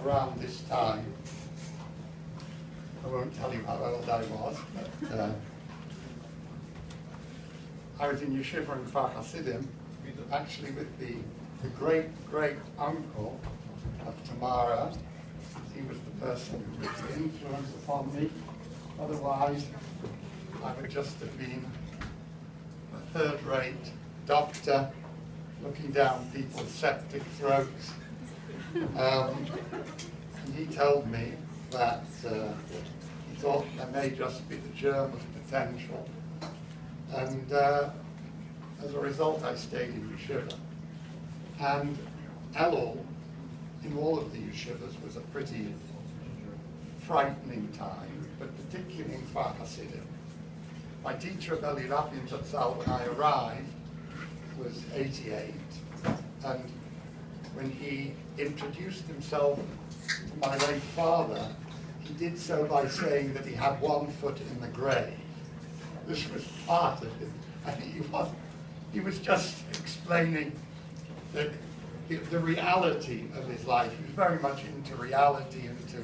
around this time. I won't tell you how old I was, but I was in Yeshiva in Kfar Hasidim, actually with the great-great-uncle of Tamara. He was the person who was the influence upon me. Otherwise, I would just have been a third-rate doctor looking down people's septic throats. And he told me that he thought there may just be the germ of potential. And as a result, I stayed in Yeshiva. And Elul, in all of the Yeshivas, was a pretty frightening time, but particularly in Kfar Hasidim. My teacher, Rabbi Zatzal, when I arrived, was 88, and when he introduced himself to my late father, he did so by saying that he had 1 foot in the grave. This was part of it. I think he was just explaining the reality of his life. He was very much into reality, into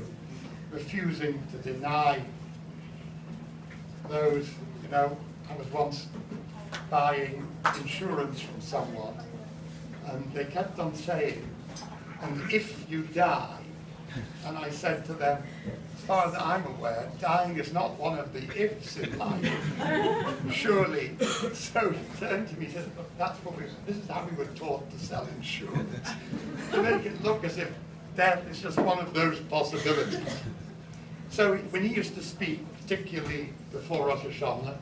refusing to deny those, you know. I was once buying insurance from someone, and they kept on saying, and if you die, and I said to them, as far as I'm aware, dying is not one of the ifs in life. Surely. So he turned to me and said, look, this is how we were taught to sell insurance. To make it look as if death is just one of those possibilities. So when he used to speak, particularly before Rosh Hashanah,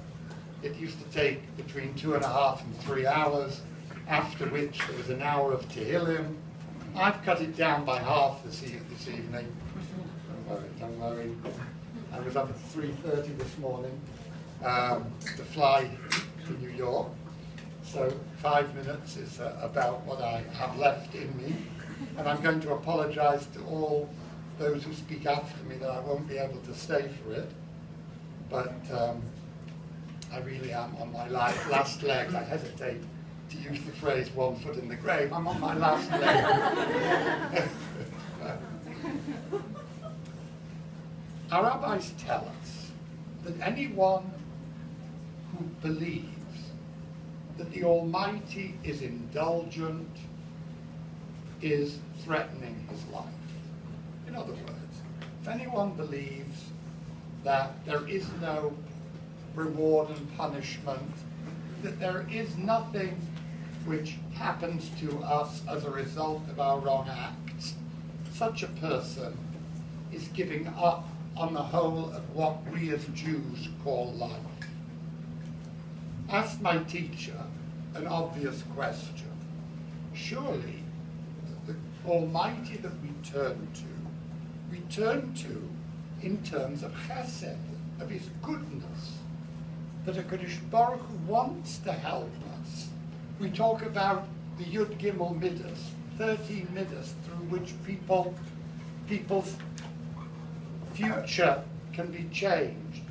it used to take between 2.5 and 3 hours, after which there was an hour of Tehillim. I've cut it down by half this evening. Don't worry. I was up at 3:30 this morning to fly to New York. So 5 minutes is about what I have left in me. And I'm going to apologize to all those who speak after me that I won't be able to stay for it. But I really am on my last legs. I hesitate to use the phrase 1 foot in the grave. I'm on my last leg. Our rabbis tell us that anyone who believes that the Almighty is indulgent is threatening his life. In other words, if anyone believes that there is no reward and punishment, that there is nothing which happens to us as a result of our wrong acts, such a person is giving up on the whole of what we as Jews call life. Asked my teacher an obvious question. Surely the Almighty that we turn to in terms of chesed, of his goodness, that HaKadosh Baruch Hu wants to help us. We talk about the Yud Gimel Midas, 13 Midas through which people's future can be changed.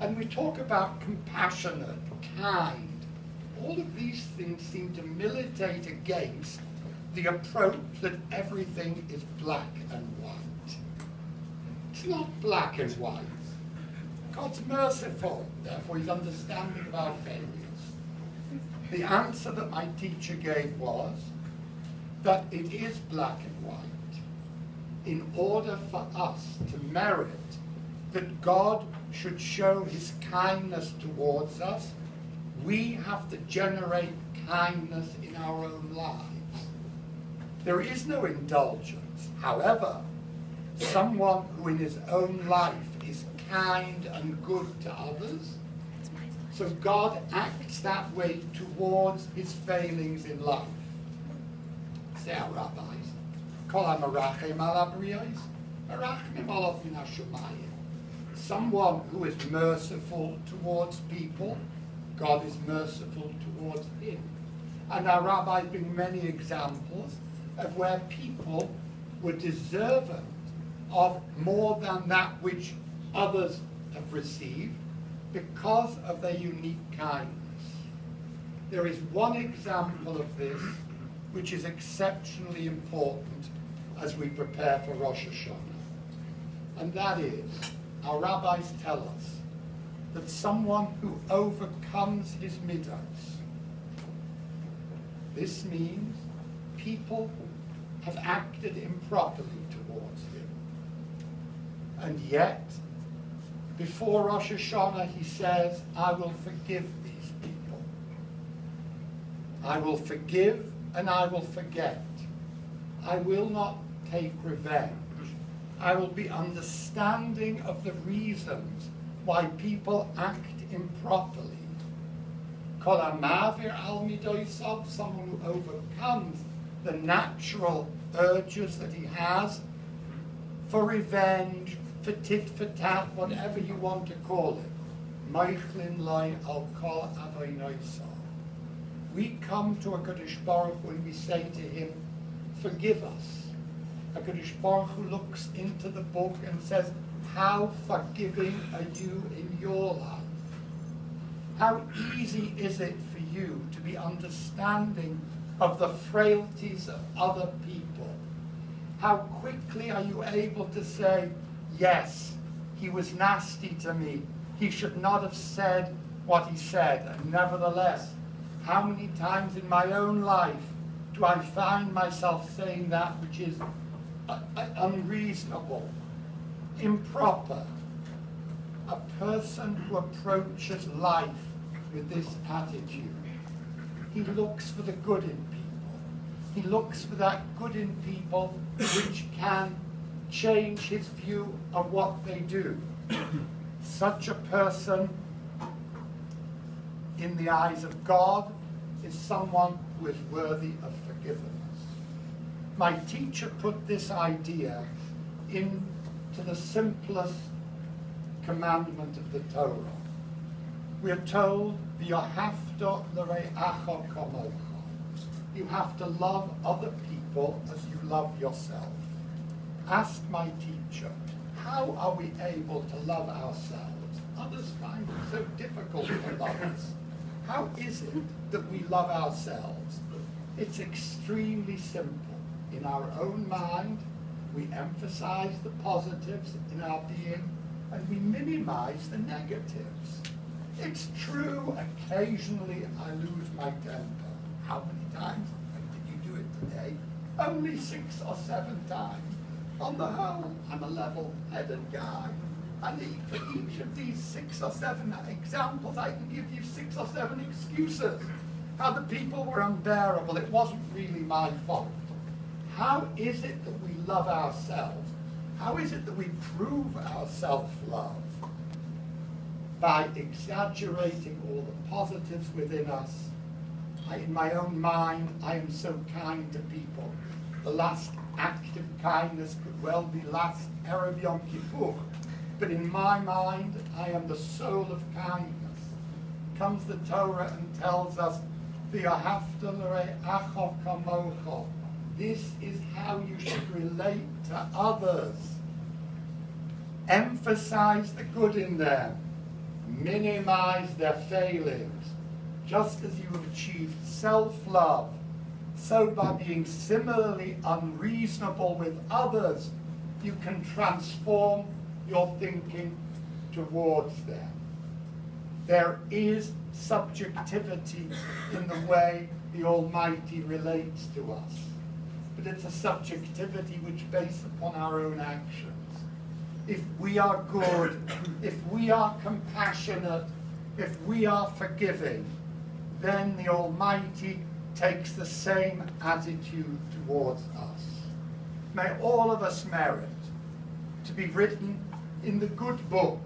And we talk about compassionate, kind. All of these things seem to militate against the approach that everything is black and white. It's not black and white. God's merciful, therefore he's understanding of our failures. The answer that my teacher gave was that it is black and white. In order for us to merit that God should show his kindness towards us, we have to generate kindness in our own lives. There is no indulgence. However, someone who in his own life is kind and good to others, so God acts that way towards his failings in life. Say our rabbis, someone who is merciful towards people, God is merciful towards him. And our rabbis bring many examples of where people were deserving of more than that which others have received because of their unique kindness. There is one example of this which is exceptionally important as we prepare for Rosh Hashanah. And that is, our rabbis tell us that someone who overcomes his midos, this means people have acted improperly towards him. And yet, before Rosh Hashanah, he says, I will forgive these people. I will forgive and I will forget. I will not take revenge. I will be understanding of the reasons why people act improperly. Kol ha'mavir al midosav, someone who overcomes the natural urges that he has for revenge, for tit for tat, whatever you want to call it. Meichlin loy al kol avonosav. We come to a HaKadosh Baruch Hu and we say to him, forgive us. HaKadosh Baruch Hu looks into the book and says, how forgiving are you in your life? How easy is it for you to be understanding of the frailties of other people? How quickly are you able to say, yes, he was nasty to me. He should not have said what he said. And nevertheless, how many times in my own life do I find myself saying that which is unreasonable, improper? A person who approaches life with this attitude, he looks for the good in people. He looks for that good in people which can change his view of what they do. Such a person, in the eyes of God, is someone who is worthy of forgiveness. My teacher put this idea into the simplest commandment of the Torah. We are told, "V'yohavta l're'acha kamocha." You have to love other people as you love yourself. Ask my teacher, how are we able to love ourselves? Others find it so difficult to love us. How is it that we love ourselves? It's extremely simple. In our own mind, we emphasize the positives in our being and we minimize the negatives. It's true, occasionally I lose my temper. How many times did you do it today? Only 6 or 7 times. On the whole, I'm a level-headed guy. And for each of these 6 or 7 examples, I can give you 6 or 7 excuses. How the people were unbearable. It wasn't really my fault. How is it that we love ourselves? How is it that we prove our self-love? By exaggerating all the positives within us. In my own mind, I am so kind to people. The last act of kindness could well be last Erev Yom Kippur. But in my mind, I am the soul of kindness. Comes the Torah and tells us, "V'yohavta l're'acha kamocha." This is how you should relate to others. Emphasize the good in them. Minimize their failings. Just as you have achieved self-love, so by being similarly unreasonable with others, you can transform your thinking towards them. There is subjectivity in the way the Almighty relates to us, but it's a subjectivity which is based upon our own actions. If we are good, if we are compassionate, if we are forgiving, then the Almighty takes the same attitude towards us. May all of us merit to be written in the good book,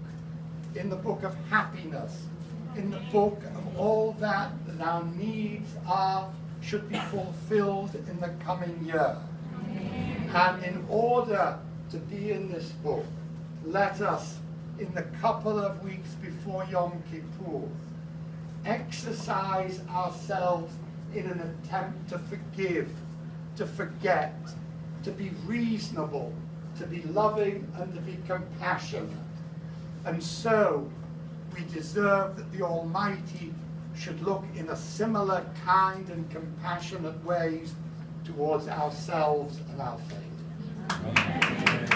in the book of happiness, in the book of all that our needs should be fulfilled in the coming year. And in order to be in this book, let us, in the couple of weeks before Yom Kippur, exercise ourselves in an attempt to forgive, to forget, to be reasonable, to be loving and to be compassionate. And so we deserve that the Almighty should look in a similar kind and compassionate ways towards ourselves and our faith. Amen.